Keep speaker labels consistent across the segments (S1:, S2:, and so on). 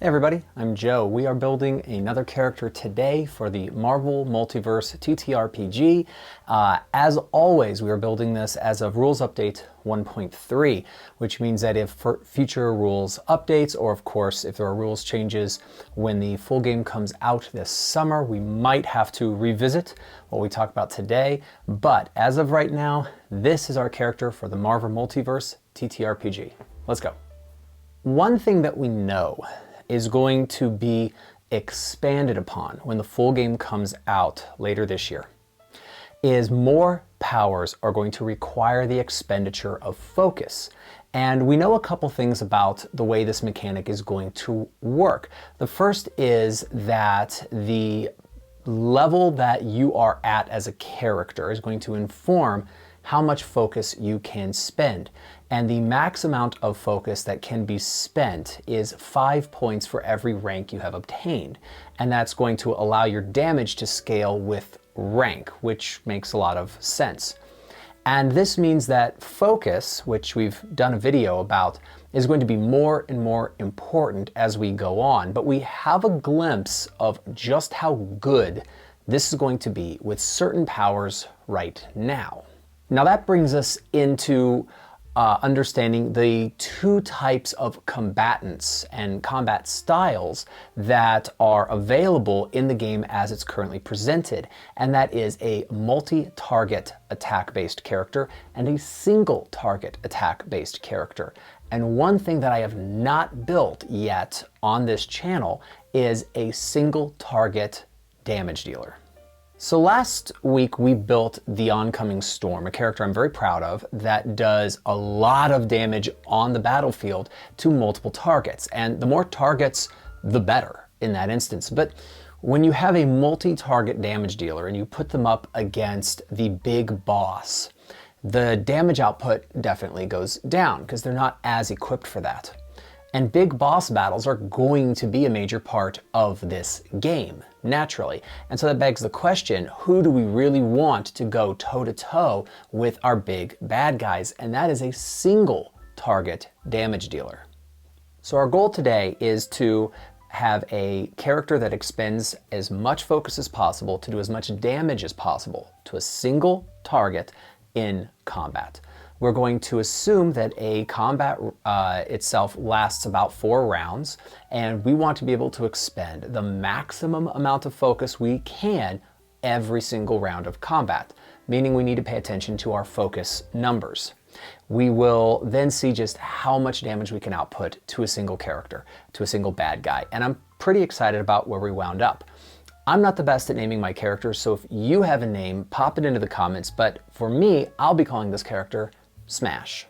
S1: Hey everybody, I'm Joe. We are building another character today for the Marvel Multiverse TTRPG. As always, we are building this as of Rules Update 1.3, which means that if for future rules updates, or of course if there are rules changes when the full game comes out this summer, we might have to revisit what we talked about today. But as of right now, this is our character for the Marvel Multiverse TTRPG. Let's go. One thing that we know is going to be expanded upon when the full game comes out later this year is more powers are going to require the expenditure of focus. And we know a couple things about the way this mechanic is going to work. The first is that the level that you are at as a character is going to inform how much focus you can spend. And the max amount of focus that can be spent is 5 points for every rank you have obtained. And that's going to allow your damage to scale with rank, which makes a lot of sense. And this means that focus, which we've done a video about, is going to be more and more important as we go on. But we have a glimpse of just how good this is going to be with certain powers right now. Now that brings us into understanding the two types of combatants and combat styles that are available in the game as it's currently presented. And that is a multi-target attack-based character and a single target attack-based character. And one thing that I have not built yet on this channel is a single target damage dealer. So last week we built the Oncoming Storm, a character I'm very proud of that does a lot of damage on the battlefield to multiple targets. And the more targets, the better in that instance. But when you have a multi-target damage dealer and you put them up against the big boss, the damage output definitely goes down because they're not as equipped for that. And big boss battles are going to be a major part of this game, naturally. And so that begs the question, who do we really want to go toe-to-toe with our big bad guys? And that is a single target damage dealer. So our goal today is to have a character that expends as much focus as possible to do as much damage as possible to a single target in combat. We're going to assume that a combat itself lasts about 4 rounds, and we want to be able to expend the maximum amount of focus we can every single round of combat, meaning we need to pay attention to our focus numbers. We will then see just how much damage we can output to a single character, to a single bad guy, and I'm pretty excited about where we wound up. I'm not the best at naming my characters, so if you have a name, pop it into the comments, but for me, I'll be calling this character Smash.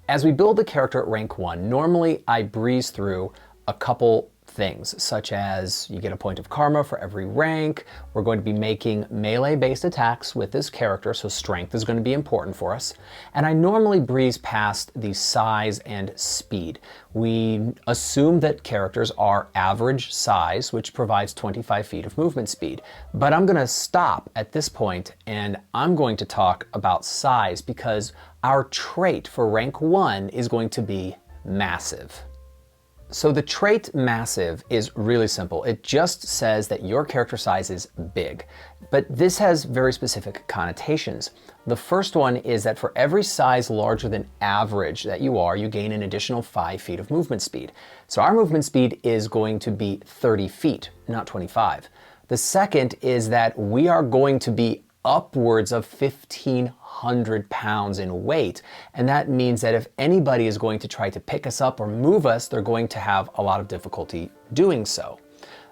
S1: As we build the character at rank 1, normally I breeze through a couple things, such as you get a point of karma for every rank. We're going to be making melee-based attacks with this character, so strength is going to be important for us. And I normally breeze past the size and speed. We assume that characters are average size, which provides 25 feet of movement speed. But I'm going to stop at this point and I'm going to talk about size because our trait for rank 1 is going to be massive. So the trait massive is really simple. It just says that your character size is big, but this has very specific connotations. The first one is that for every size larger than average that you are, you gain an additional 5 feet of movement speed. So our movement speed is going to be 30 feet, not 25. The second is that we are going to be upwards of 1,500 pounds in weight. And that means that if anybody is going to try to pick us up or move us, they're going to have a lot of difficulty doing so.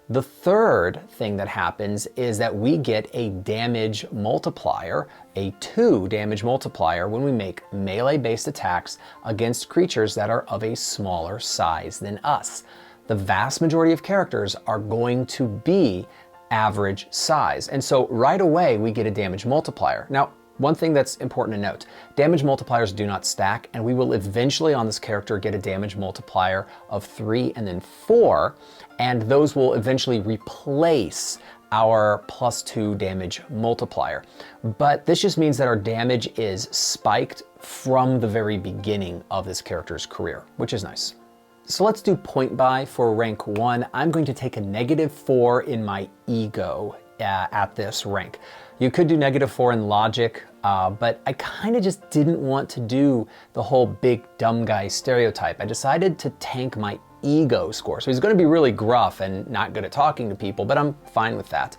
S1: The third thing that happens is that we get a damage multiplier, a 2 damage multiplier when we make melee-based attacks against creatures that are of a smaller size than us. The vast majority of characters are going to be average size. And so right away we get a damage multiplier. Now, one thing that's important to note, damage multipliers do not stack, and we will eventually on this character get a damage multiplier of 3 and then 4, and those will eventually replace our +2 damage multiplier. But this just means that our damage is spiked from the very beginning of this character's career, which is nice. So let's do point buy for rank 1. I'm going to take a -4 in my ego at this rank. You could do -4 in logic, but I kind of just didn't want to do the whole big dumb guy stereotype. I decided to tank my ego score. So he's going to be really gruff and not good at talking to people, but I'm fine with that.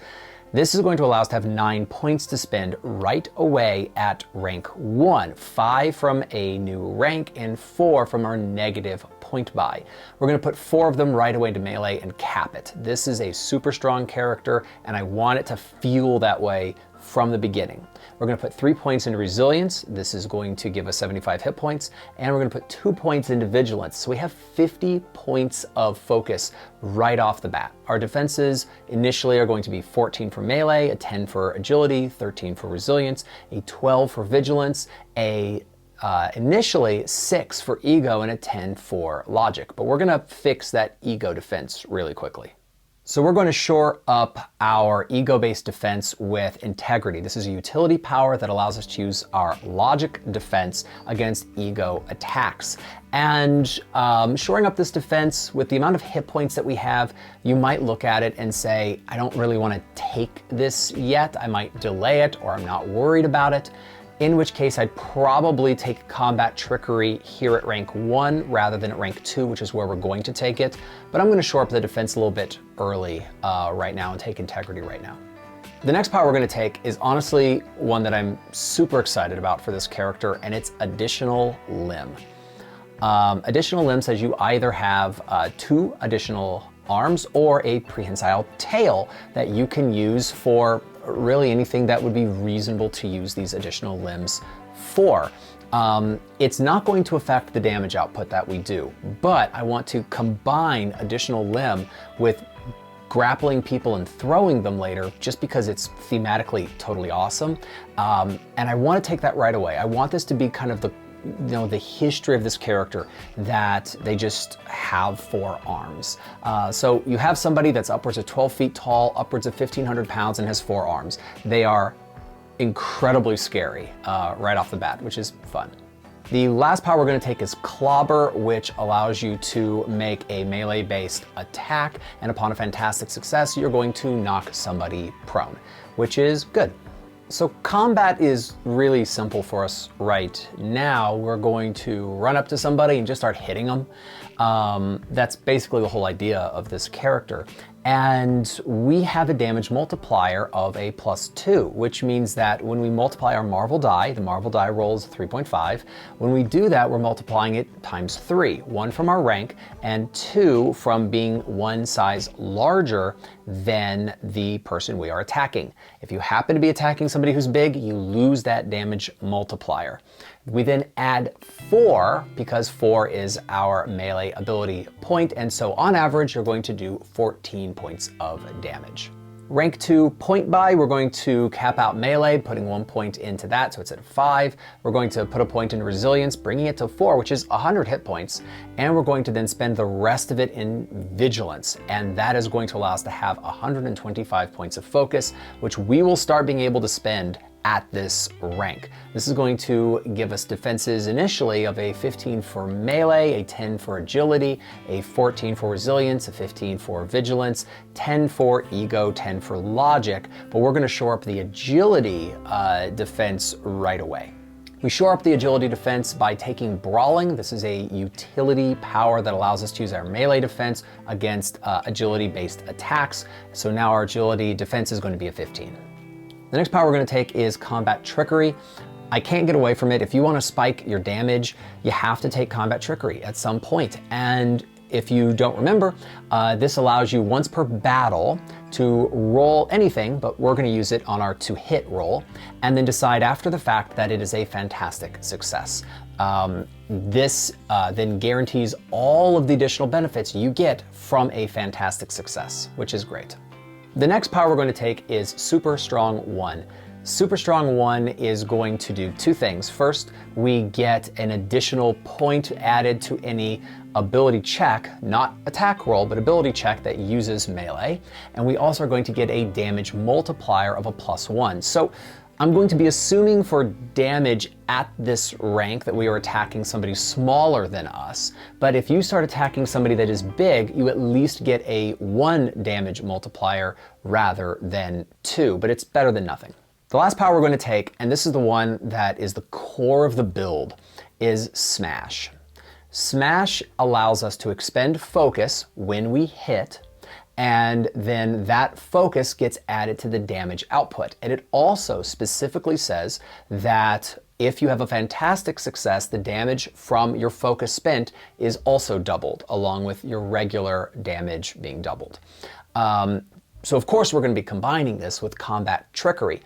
S1: This is going to allow us to have 9 points to spend right away at rank 1, 5 from a new rank and 4 from our negative point buy. We're going to put 4 of them right away to melee and cap it. This is a super strong character and I want it to feel that way from the beginning. We're going to put 3 points into resilience. This is going to give us 75 hit points, and we're going to put 2 points into vigilance. So we have 50 points of focus right off the bat. Our defenses initially are going to be 14 for melee, a 10 for agility, 13 for resilience, a 12 for vigilance, initially 6 for ego, and a 10 for logic. But we're going to fix that ego defense really quickly. So we're going to shore up our ego-based defense with integrity. This is a utility power that allows us to use our logic defense against ego attacks. And shoring up this defense with the amount of hit points that we have, you might look at it and say, I don't really want to take this yet. I might delay it, or I'm not worried about it. In which case I'd probably take combat trickery here at rank 1 rather than at rank 2, which is where we're going to take it. But I'm going to shore up the defense a little bit early right now and take integrity right now. The next power we're going to take is honestly one that I'm super excited about for this character, and it's additional limb. Additional limb says you either have 2 additional arms or a prehensile tail that you can use for really anything that would be reasonable to use these additional limbs for. It's not going to affect the damage output that we do, but I want to combine additional limb with grappling people and throwing them later just because it's thematically totally awesome. And I want to take that right away. I want this to be kind of the history of this character, that they just have 4 arms. So you have somebody that's upwards of 12 feet tall, upwards of 1,500 pounds, and has 4 arms. They are incredibly scary right off the bat, which is fun. The last power we're going to take is Clobber, which allows you to make a melee-based attack, and upon a fantastic success, you're going to knock somebody prone, which is good. So combat is really simple for us right now. We're going to run up to somebody and just start hitting them. That's basically the whole idea of this character. And we have a damage multiplier of a +2, which means that when we multiply our Marvel die, the Marvel die rolls 3.5. When we do that, we're multiplying it times 3, 1 from our rank and 2 from being 1 size larger than the person we are attacking. If you happen to be attacking somebody who's big, you lose that damage multiplier. We then add 4 because 4 is our melee ability point, and so on average you're going to do 14 points of damage. Rank 2 point buy, we're going to cap out melee, putting 1 point into that, so it's at 5. We're going to put a point into resilience, bringing it to 4, which is 100 hit points, and we're going to then spend the rest of it in vigilance, and that is going to allow us to have 125 points of focus, which we will start being able to spend at this rank. This is going to give us defenses initially of a 15 for melee, a 10 for agility, a 14 for resilience, a 15 for vigilance, 10 for ego, 10 for logic, but we're going to shore up the agility defense right away. We shore up the agility defense by taking Brawling. This is a utility power that allows us to use our melee defense against agility-based attacks. So now our agility defense is going to be a 15. The next power we're going to take is Combat Trickery. I can't get away from it. If you want to spike your damage, you have to take Combat Trickery at some point. And if you don't remember, this allows you once per battle to roll anything, but we're going to use it on our to-hit roll, and then decide after the fact that it is a fantastic success. This then guarantees all of the additional benefits you get from a fantastic success, which is great. The next power we're going to take is Super Strong 1. Super Strong 1 is going to do 2 things. First, we get an additional point added to any ability check, not attack roll, but ability check that uses melee. And we also are going to get a damage multiplier of a +1. So I'm going to be assuming for damage at this rank that we are attacking somebody smaller than us, but if you start attacking somebody that is big, you at least get a 1 damage multiplier rather than 2, but it's better than nothing. The last power we're going to take, and this is the one that is the core of the build, is Smash. Smash allows us to expend focus when we hit, and then that focus gets added to the damage output. And it also specifically says that if you have a fantastic success, the damage from your focus spent is also doubled, along with your regular damage being doubled. So of course we're going to be combining this with combat trickery.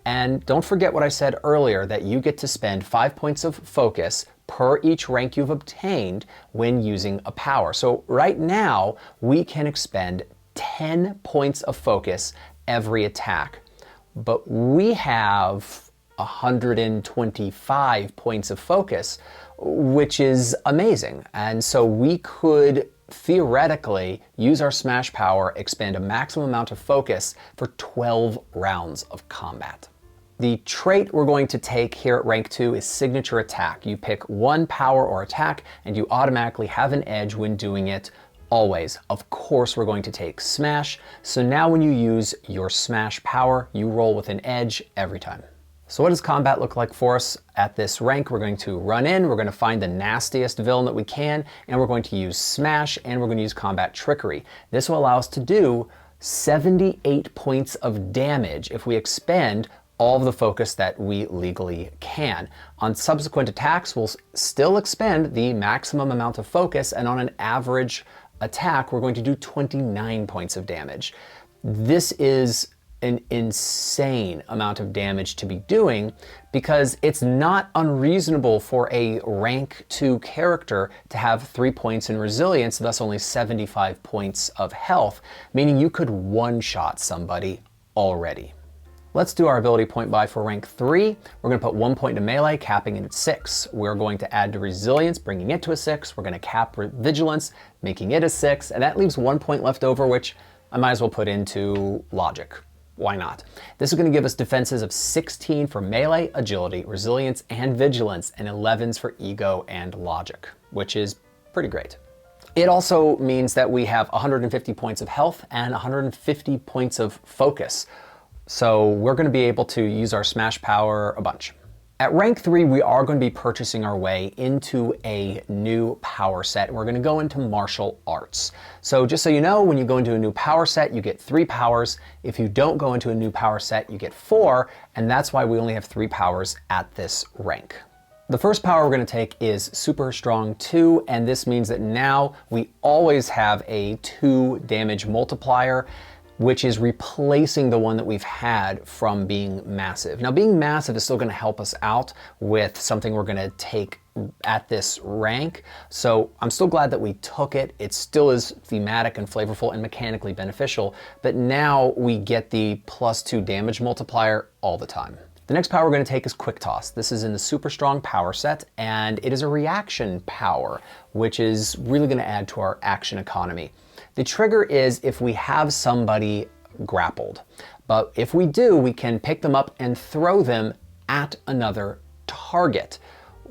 S1: And don't forget what I said earlier, that you get to spend 5 points of focus per each rank you've obtained when using a power. So right now we can expend 10 points of focus every attack, but we have 125 points of focus, which is amazing. And so we could theoretically use our Smash power, expend a maximum amount of focus for 12 rounds of combat. The trait we're going to take here at rank 2 is Signature Attack. You pick one power or attack and you automatically have an edge when doing it, always. Of course we're going to take Smash, so now when you use your Smash power, you roll with an edge every time. So what does combat look like for us at this rank? We're going to run in, we're going to find the nastiest villain that we can, and we're going to use Smash, and we're going to use Combat Trickery. This will allow us to do 78 points of damage if we expend all of the focus that we legally can. On subsequent attacks, we'll still expend the maximum amount of focus, and on an average attack, we're going to do 29 points of damage. This is an insane amount of damage to be doing, because it's not unreasonable for a rank 2 character to have 3 points in resilience, thus only 75 points of health, meaning you could one-shot somebody already. Let's do our ability point buy for rank 3. We're going to put 1 point to melee, capping it at 6. We're going to add to resilience, bringing it to a 6. We're going to cap vigilance, making it a 6. And that leaves 1 point left over, which I might as well put into logic. Why not? This is going to give us defenses of 16 for melee, agility, resilience, and vigilance, and 11s for ego and logic, which is pretty great. It also means that we have 150 points of health and 150 points of focus. So we're going to be able to use our Smash power a bunch. At rank 3, we are going to be purchasing our way into a new power set, and we're going to go into martial arts. So just so you know, when you go into a new power set, you get 3 powers. If you don't go into a new power set, you get 4, and that's why we only have 3 powers at this rank. The first power we're going to take is Super Strong 2, and this means that now we always have a 2 damage multiplier, which is replacing the one that we've had from being massive. Now, being massive is still going to help us out with something we're going to take at this rank, so I'm still glad that we took it. It still is thematic and flavorful and mechanically beneficial, but now we get the +2 damage multiplier all the time. The next power we're going to take is Quick Toss. This is in the Super Strong power set, and it is a reaction power, which is really going to add to our action economy. The trigger is if we have somebody grappled, but if we do, we can pick them up and throw them at another target,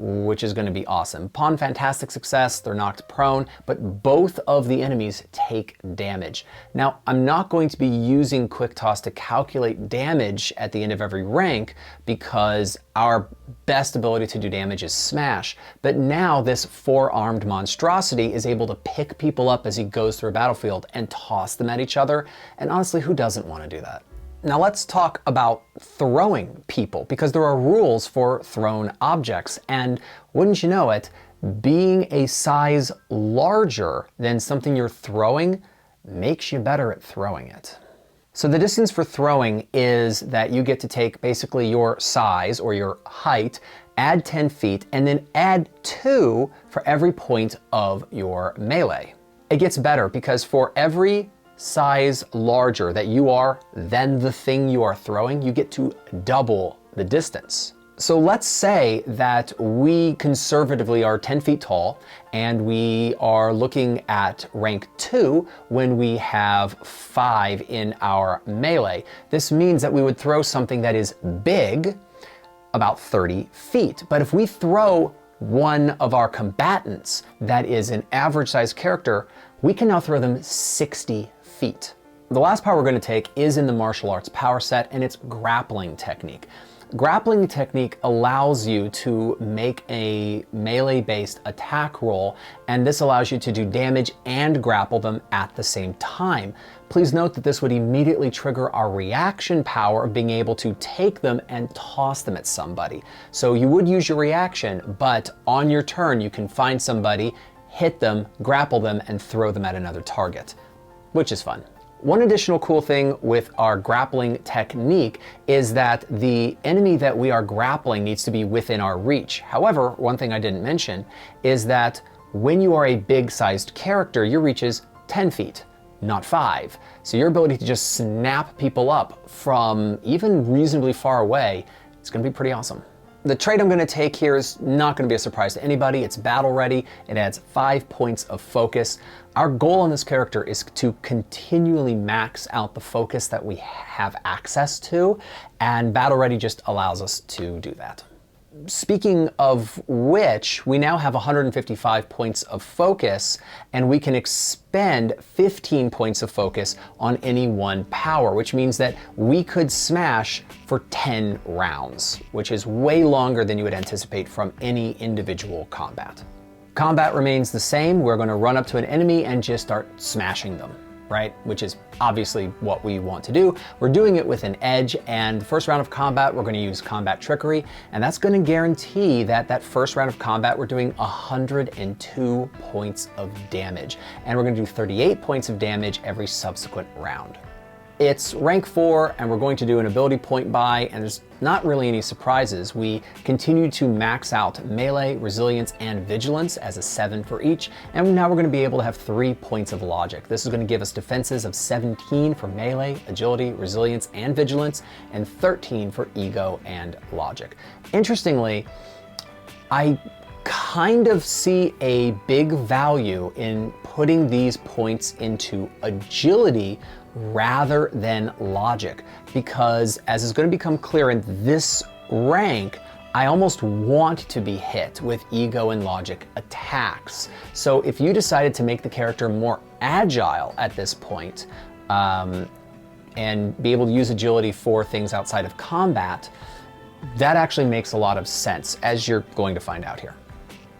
S1: which is going to be awesome. Upon fantastic success, they're knocked prone, but both of the enemies take damage. Now, I'm not going to be using Quick Toss to calculate damage at the end of every rank, because our best ability to do damage is Smash, but now this 4-armed monstrosity is able to pick people up as he goes through a battlefield and toss them at each other, and honestly, who doesn't want to do that? Now let's talk about throwing people, because there are rules for thrown objects, and wouldn't you know it, being a size larger than something you're throwing makes you better at throwing it. So the distance for throwing is that you get to take basically your size or your height, add 10 feet, and then add 2 for every point of your melee. It gets better, because for every size larger that you are than the thing you are throwing, you get to double the distance. So let's say that we conservatively are 10 feet tall and we are looking at rank 2 when we have 5 in our melee. This means that we would throw something that is big, about 30 feet. But if we throw one of our combatants that is an average sized character, we can now throw them 60 feet. The last power we're going to take is in the martial arts power set, and it's grappling technique. Grappling technique allows you to make a melee-based attack roll, and this allows you to do damage and grapple them at the same time. Please note that this would immediately trigger our reaction power of being able to take them and toss them at somebody. So you would use your reaction, but on your turn you can find somebody, hit them, grapple them, and throw them at another target, which is fun. One additional cool thing with our grappling technique is that the enemy that we are grappling needs to be within our reach. However, one thing I didn't mention is that when you are a big-sized character, your reach is 10 feet, not 5. So your ability to just snap people up from even reasonably far away is going to be pretty awesome. The trait I'm going to take here is not going to be a surprise to anybody. It's battle ready. It adds 5 points of focus. Our goal on this character is to continually max out the focus that we have access to, and battle ready just allows us to do that. Speaking of which, we now have 155 points of focus, and we can expend 15 points of focus on any one power, which means that we could smash for 10 rounds, which is way longer than you would anticipate from any individual combat. Combat remains the same. We're going to run up to an enemy and just start smashing them, right? Which is obviously what we want to do. We're doing it with an edge, and the first round of combat, we're going to use combat trickery, and that's going to guarantee that that first round of combat, we're doing 102 points of damage, and we're going to do 38 points of damage every subsequent round. It's rank 4, and we're going to do an ability point buy, and there's not really any surprises. We continue to max out melee, resilience, and vigilance as a 7 for each, and now we're going to be able to have 3 points of logic. This is going to give us defenses of 17 for melee, agility, resilience, and vigilance, and 13 for ego and logic. Interestingly, I kind of see a big value in putting these points into agility rather than logic, because as is going to become clear in this rank, I almost want to be hit with ego and logic attacks. So if you decided to make the character more agile at this point, and be able to use agility for things outside of combat, that actually makes a lot of sense, as you're going to find out here.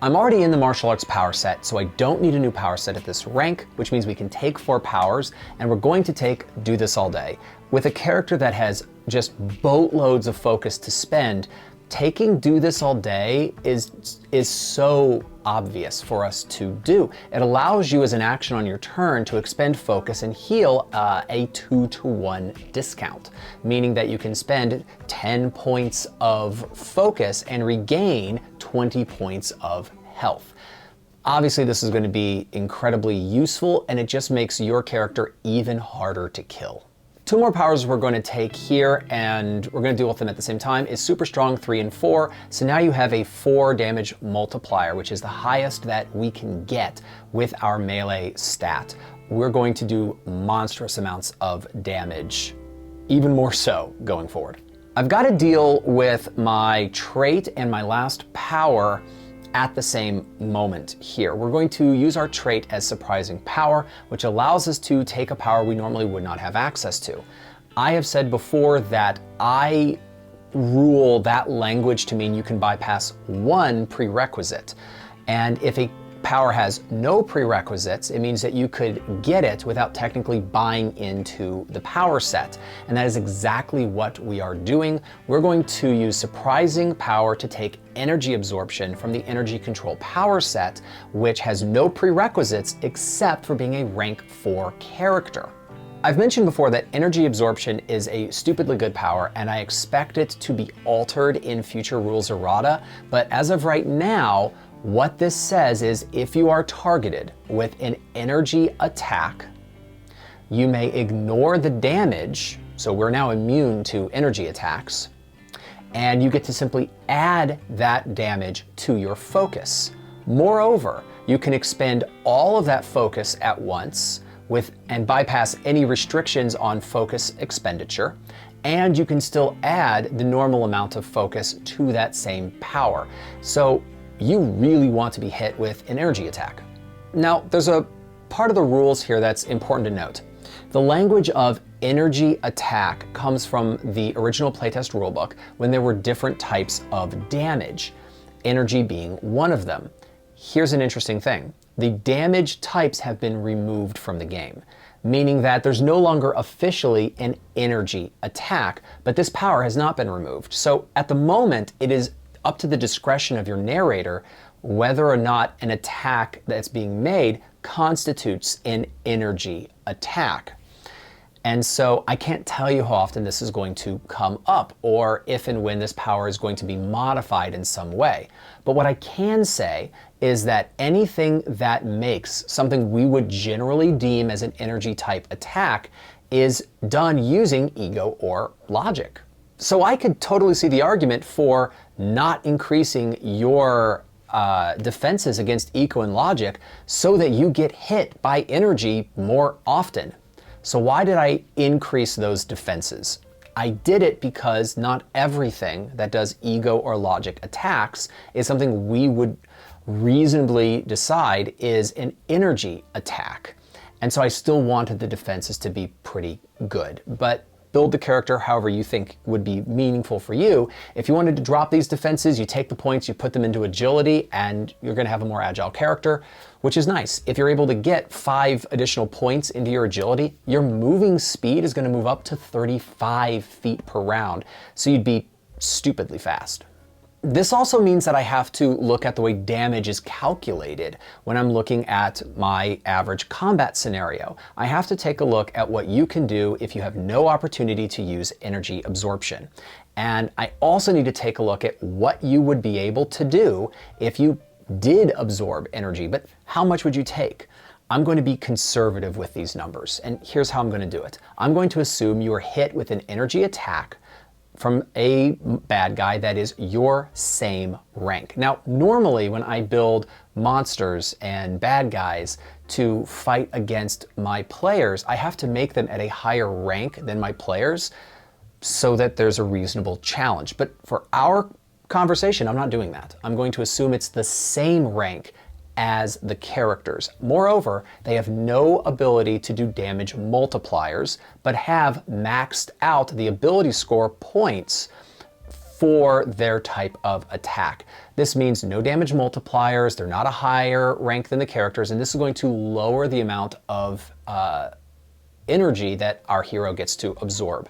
S1: I'm already in the martial arts power set, so I don't need a new power set at this rank, which means we can take 4 powers, and we're going to take Do This All Day. With a character that has just boatloads of focus to spend, taking Do This All Day is so obvious for us to do. It allows you as an action on your turn to expend focus and heal a 2-to-1 discount, meaning that you can spend 10 points of focus and regain 20 points of health. Obviously, this is going to be incredibly useful, and it just makes your character even harder to kill. 2 more powers we're going to take here, and we're going to deal with them at the same time, is Super Strong 3 and 4. So now you have a 4 damage multiplier, which is the highest that we can get with our melee stat. We're going to do monstrous amounts of damage, even more so going forward. I've got to deal with my trait and my last power at the same moment here. We're going to use our trait as Surprising Power, which allows us to take a power we normally would not have access to. I have said before that I rule that language to mean you can bypass 1 prerequisite. And if a power has no prerequisites, it means that you could get it without technically buying into the power set. And that is exactly what we are doing. We're going to use Surprising Power to take energy absorption from the energy control power set, which has no prerequisites except for being a rank 4 character. I've mentioned before that energy absorption is a stupidly good power, and I expect it to be altered in future rules errata, but as of right now, what this says is if you are targeted with an energy attack, you may ignore the damage, so we're now immune to energy attacks, and you get to simply add that damage to your focus. Moreover, you can expend all of that focus at once and bypass any restrictions on focus expenditure, and you can still add the normal amount of focus to that same power. So you really want to be hit with an energy attack. Now, there's a part of the rules here that's important to note. The language of energy attack comes from the original playtest rulebook when there were different types of damage, energy being one of them. Here's an interesting thing. The damage types have been removed from the game, meaning that there's no longer officially an energy attack, but this power has not been removed. So at the moment, it is up to the discretion of your narrator whether or not an attack that's being made constitutes an energy attack. And so I can't tell you how often this is going to come up or if and when this power is going to be modified in some way. But what I can say is that anything that makes something we would generally deem as an energy type attack is done using ego or logic. So I could totally see the argument for not increasing your defenses against ego and logic so that you get hit by energy more often. So why did I increase those defenses? I did it because not everything that does ego or logic attacks is something we would reasonably decide is an energy attack. And so I still wanted the defenses to be pretty good. But build the character however you think would be meaningful for you. If you wanted to drop these defenses, you take the points, you put them into agility, and you're going to have a more agile character, which is nice. If you're able to get 5 additional points into your agility, your moving speed is going to move up to 35 feet per round, so you'd be stupidly fast. This also means that I have to look at the way damage is calculated when I'm looking at my average combat scenario. I have to take a look at what you can do if you have no opportunity to use energy absorption. And I also need to take a look at what you would be able to do if you did absorb energy, but how much would you take? I'm going to be conservative with these numbers, and here's how I'm going to do it. I'm going to assume you are hit with an energy attack from a bad guy that is your same rank. Now, normally when I build monsters and bad guys to fight against my players, I have to make them at a higher rank than my players so that there's a reasonable challenge. But for our conversation, I'm not doing that. I'm going to assume it's the same rank as the characters. Moreover, they have no ability to do damage multipliers, but have maxed out the ability score points for their type of attack. This means no damage multipliers, they're not a higher rank than the characters, and this is going to lower the amount of energy that our hero gets to absorb.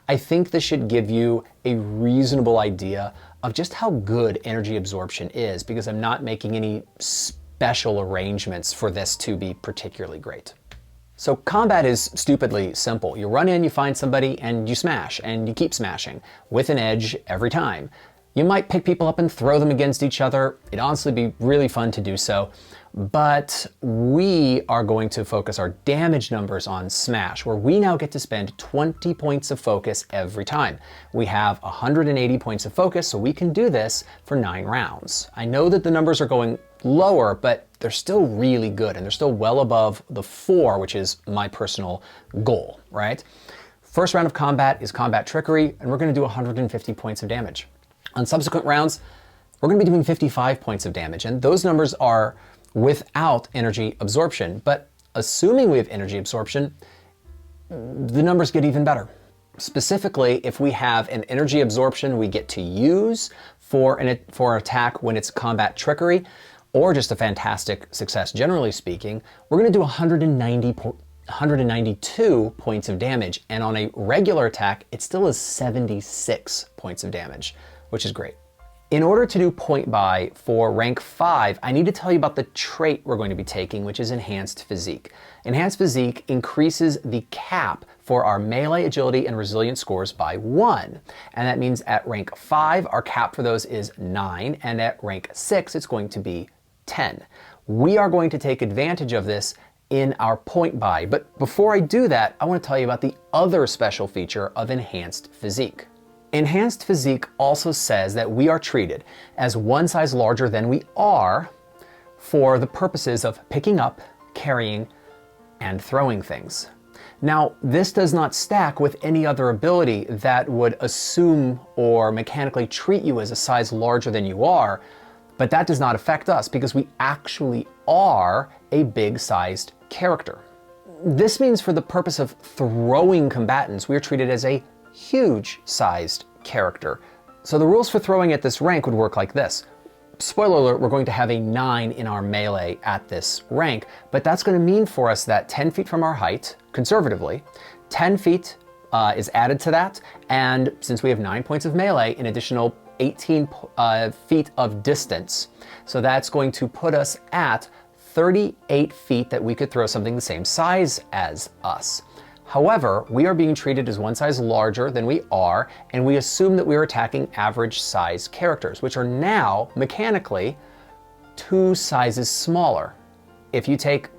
S1: I think this should give you a reasonable idea of just how good energy absorption is, because I'm not making any special arrangements for this to be particularly great. So combat is stupidly simple. You run in, you find somebody, and you smash, and you keep smashing with an edge every time. You might pick people up and throw them against each other. It'd honestly be really fun to do so, but we are going to focus our damage numbers on smash, where we now get to spend 20 points of focus every time. We have 180 points of focus, so we can do this for 9 rounds. I know that the numbers are going lower, but they're still really good, and they're still well above the 4, which is my personal goal, right? First round of combat is combat trickery, and we're going to do 150 points of damage. On subsequent rounds, we're going to be doing 55 points of damage, and those numbers are without energy absorption. But assuming we have energy absorption, the numbers get even better. Specifically, if we have an energy absorption we get to use for an attack when it's combat trickery, or just a fantastic success generally speaking, we're going to do 192 points of damage, and on a regular attack, it still is 76 points of damage, which is great. In order to do point buy for rank 5, I need to tell you about the trait we're going to be taking, which is Enhanced Physique. Enhanced Physique increases the cap for our melee, agility, and resilience scores by 1. And that means at rank 5, our cap for those is 9, and at rank 6, it's going to be 10. We are going to take advantage of this in our point buy. But before I do that, I want to tell you about the other special feature of Enhanced Physique. Enhanced Physique also says that we are treated as one size larger than we are for the purposes of picking up, carrying, and throwing things. Now, this does not stack with any other ability that would assume or mechanically treat you as a size larger than you are, but that does not affect us because we actually are a big-sized character. This means for the purpose of throwing combatants, we are treated as a huge-sized character. So the rules for throwing at this rank would work like this. Spoiler alert, we're going to have a 9 in our melee at this rank, but that's going to mean for us that 10 feet from our height, conservatively, 10 feet is added to that, and since we have 9 points of melee, an additional 18 feet of distance. So that's going to put us at 38 feet that we could throw something the same size as us. However, we are being treated as one size larger than we are, and we assume that we are attacking average size characters, which are now, mechanically, 2 sizes smaller. If you take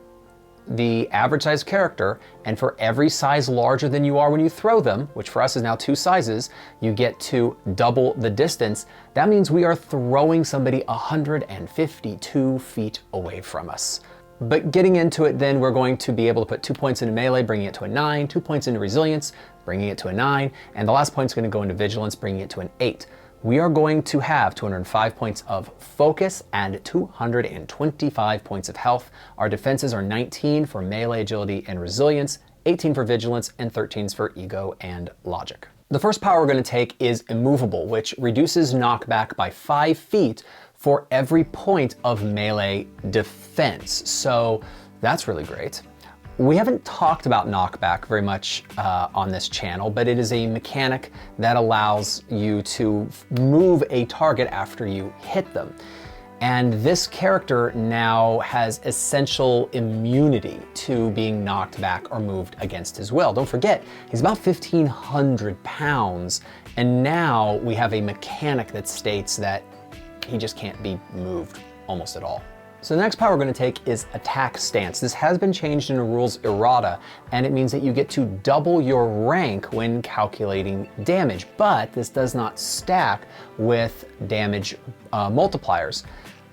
S1: the average size character, and for every size larger than you are when you throw them, which for us is now 2 sizes, you get to double the distance. That means we are throwing somebody 152 feet away from us. But getting into it then, we're going to be able to put 2 points into melee, bringing it to a 9, 2 points into resilience, bringing it to a 9, and the last point's going to go into vigilance, bringing it to an 8. We are going to have 205 points of focus and 225 points of health. Our defenses are 19 for melee, agility, and resilience, 18 for vigilance, and 13 for ego and logic. The first power we're going to take is Immovable, which reduces knockback by 5 feet for every point of melee defense. So that's really great. We haven't talked about knockback very much on this channel, but it is a mechanic that allows you to move a target after you hit them. And this character now has essential immunity to being knocked back or moved against his will. Don't forget, he's about 1,500 pounds, and now we have a mechanic that states that he just can't be moved almost at all. So the next power we're going to take is Attack Stance. This has been changed in the rules errata, and it means that you get to double your rank when calculating damage, but this does not stack with damage multipliers.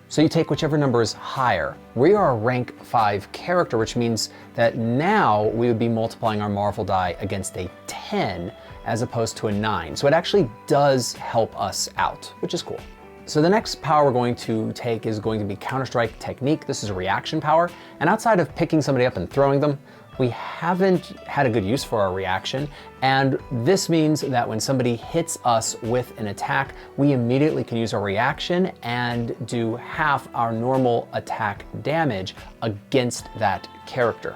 S1: So you take whichever number is higher. We are a rank 5 character, which means that now we would be multiplying our Marvel die against a 10 as opposed to a 9. So it actually does help us out, which is cool. So the next power we're going to take is going to be Counterstrike Technique. This is a reaction power, and outside of picking somebody up and throwing them, we haven't had a good use for our reaction, and this means that when somebody hits us with an attack, we immediately can use our reaction and do half our normal attack damage against that character.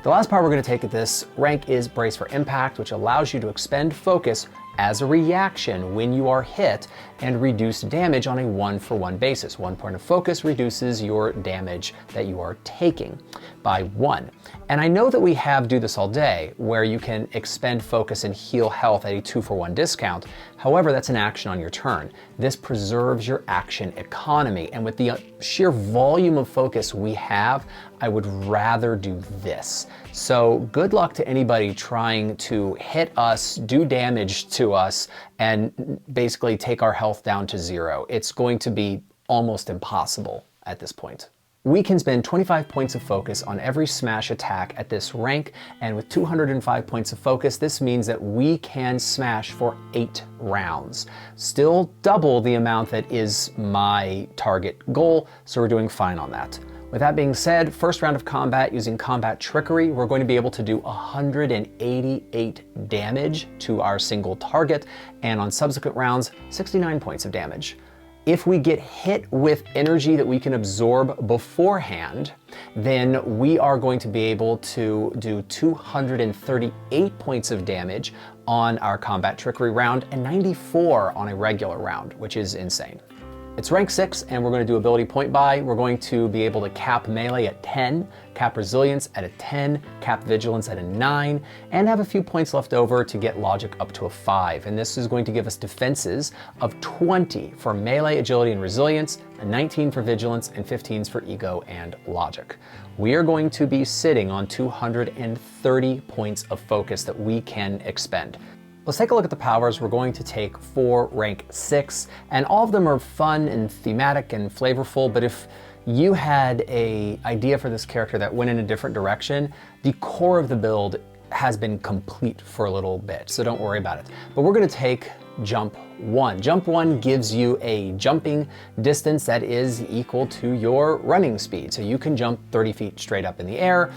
S1: The last power we're going to take at this rank is Brace for Impact, which allows you to expend focus as a reaction when you are hit and reduce damage on a 1-for-1 basis. 1 point of focus reduces your damage that you are taking by 1. And I know that we have Do This All Day, where you can expend focus and heal health at a 2-for-1 discount. However, that's an action on your turn. This preserves your action economy, and with the sheer volume of focus we have, I would rather do this. So good luck to anybody trying to hit us, do damage to us, and basically take our health down to 0. It's going to be almost impossible at this point. We can spend 25 points of focus on every smash attack at this rank, and with 205 points of focus, this means that we can smash for 8 rounds. Still double the amount that is my target goal, so we're doing fine on that. With that being said, first round of combat using Combat Trickery, we're going to be able to do 188 damage to our single target, and on subsequent rounds, 69 points of damage. If we get hit with energy that we can absorb beforehand, then we are going to be able to do 238 points of damage on our Combat Trickery round and 94 on a regular round, which is insane. It's rank 6, and we're going to do ability point buy. We're going to be able to cap melee at 10, cap resilience at a 10, cap vigilance at a 9, and have a few points left over to get logic up to a 5. And this is going to give us defenses of 20 for melee, agility, and resilience, a 19 for vigilance, and 15s for ego and logic. We are going to be sitting on 230 points of focus that we can expend. Let's take a look at the powers we're going to take for rank 6, and all of them are fun and thematic and flavorful, but if you had an idea for this character that went in a different direction, the core of the build has been complete for a little bit, so don't worry about it. But we're going to take Jump 1. Jump 1 gives you a jumping distance that is equal to your running speed, so you can jump 30 feet straight up in the air,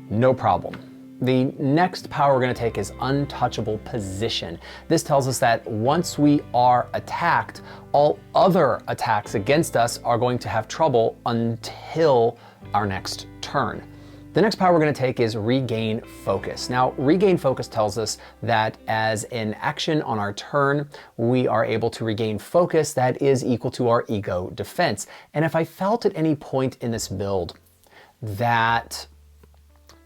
S1: no problem. The next power we're going to take is Untouchable Position. This tells us that once we are attacked, all other attacks against us are going to have trouble until our next turn. The next power we're going to take is Regain Focus. Now, Regain Focus tells us that as an action on our turn, we are able to regain focus that is equal to our ego defense. And if I felt at any point in this build that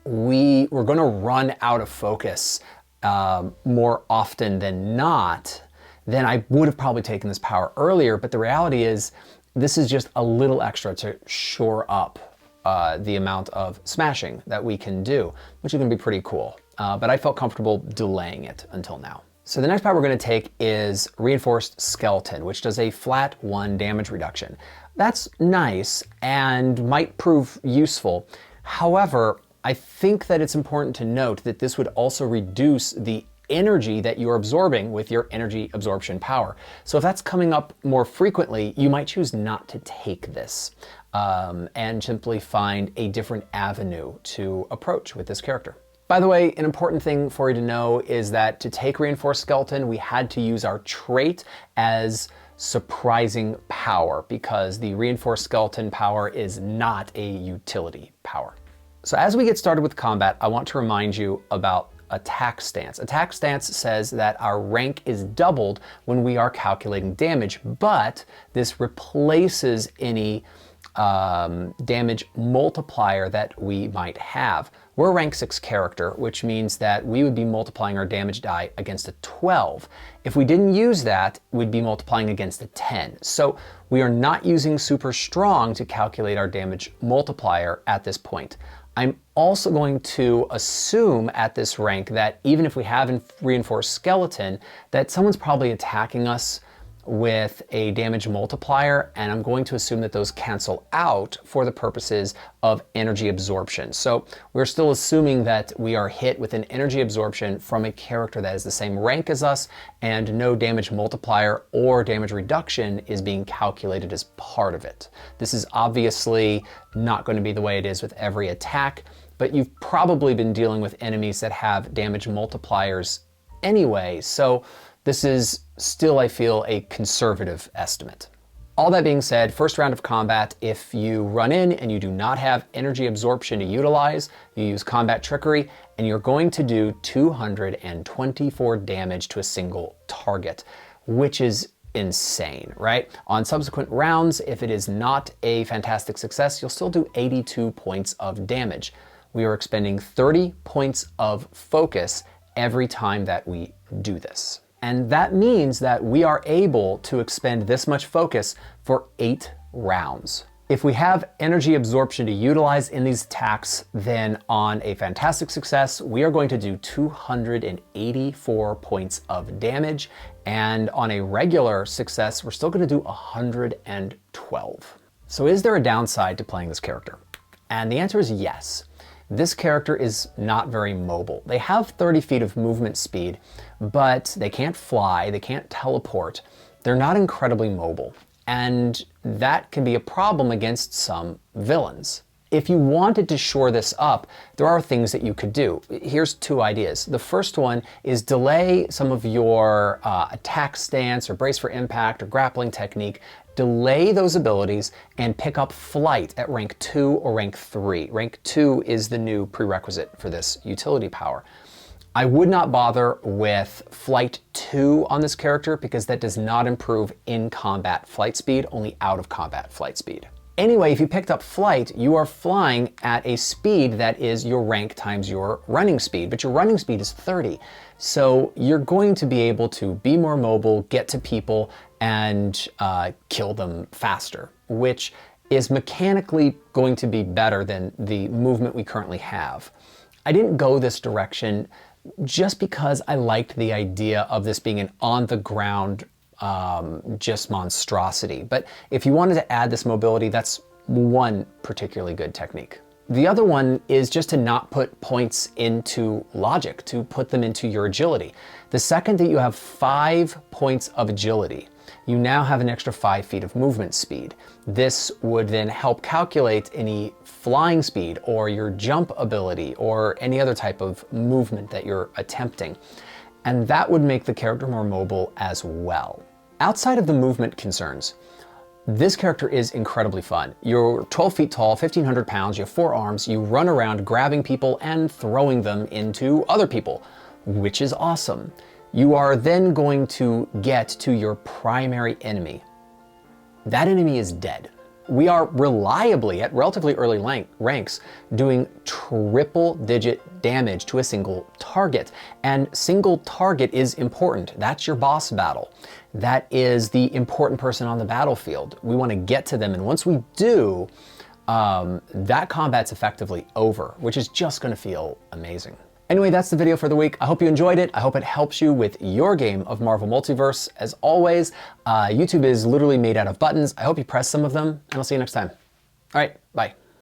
S1: we were going to run out of focus more often than not, then I would have probably taken this power earlier. But the reality is this is just a little extra to shore up the amount of smashing that we can do, which is going to be pretty cool. But I felt comfortable delaying it until now. So the next power we're going to take is Reinforced Skeleton, which does a flat 1 damage reduction. That's nice and might prove useful. However, I think that it's important to note that this would also reduce the energy that you're absorbing with your energy absorption power. So if that's coming up more frequently, you might choose not to take this and simply find a different avenue to approach with this character. By the way, an important thing for you to know is that to take Reinforced Skeleton, we had to use our trait as Surprising Power because the Reinforced Skeleton power is not a utility power. So as we get started with combat, I want to remind you about Attack Stance. Attack Stance says that our rank is doubled when we are calculating damage, but this replaces any damage multiplier that we might have. We're a rank 6 character, which means that we would be multiplying our damage die against a 12. If we didn't use that, we'd be multiplying against a 10. So we are not using super strong to calculate our damage multiplier at this point. I'm also going to assume at this rank that even if we have Reinforced Skeleton, that someone's probably attacking us with a damage multiplier, and I'm going to assume that those cancel out for the purposes of energy absorption. So we're still assuming that we are hit with an energy absorption from a character that is the same rank as us, and no damage multiplier or damage reduction is being calculated as part of it. This is obviously not going to be the way it is with every attack, but you've probably been dealing with enemies that have damage multipliers anyway, so this is still, I feel, a conservative estimate. All that being said, first round of combat, if you run in and you do not have energy absorption to utilize, you use combat trickery, and you're going to do 224 damage to a single target, which is insane, right? On subsequent rounds, if it is not a fantastic success, you'll still do 82 points of damage. We are expending 30 points of focus every time that we do this. And that means that we are able to expend this much focus for 8 rounds. If we have energy absorption to utilize in these attacks, then on a fantastic success, we are going to do 284 points of damage. And on a regular success, we're still going to do 112. So is there a downside to playing this character? And the answer is yes. This character is not very mobile. They have 30 feet of movement speed, but they can't fly, they can't teleport. They're not incredibly mobile, and that can be a problem against some villains. If you wanted to shore this up, there are things that you could do. Here's 2 ideas. The first one is delay some of your attack stance or brace for impact or grappling technique. Delay those abilities and pick up flight at rank 2 or rank 3. Rank 2 is the new prerequisite for this utility power. I would not bother with flight 2 on this character because that does not improve in combat flight speed, only out of combat flight speed. Anyway, if you picked up flight, you are flying at a speed that is your rank times your running speed, but your running speed is 30. So you're going to be able to be more mobile, get to people, and kill them faster, which is mechanically going to be better than the movement we currently have. I didn't go this direction just because I liked the idea of this being an on-the-ground just monstrosity. But if you wanted to add this mobility, that's one particularly good technique. The other one is just to not put points into logic, to put them into your agility. The second that you have 5 points of agility, you now have an extra 5 feet of movement speed. This would then help calculate any flying speed or your jump ability or any other type of movement that you're attempting. And that would make the character more mobile as well. Outside of the movement concerns, this character is incredibly fun. You're 12 feet tall, 1,500 pounds, you have 4 arms, you run around grabbing people and throwing them into other people, which is awesome. You are then going to get to your primary enemy. That enemy is dead. We are reliably, at relatively early ranks, doing triple-digit damage to a single target. And single target is important. That's your boss battle. That is the important person on the battlefield. We want to get to them, and once we do, that combat's effectively over, which is just going to feel amazing. Anyway, that's the video for the week. I hope you enjoyed it. I hope it helps you with your game of Marvel Multiverse. As always, YouTube is literally made out of buttons. I hope you press some of them, and I'll see you next time. All right, bye.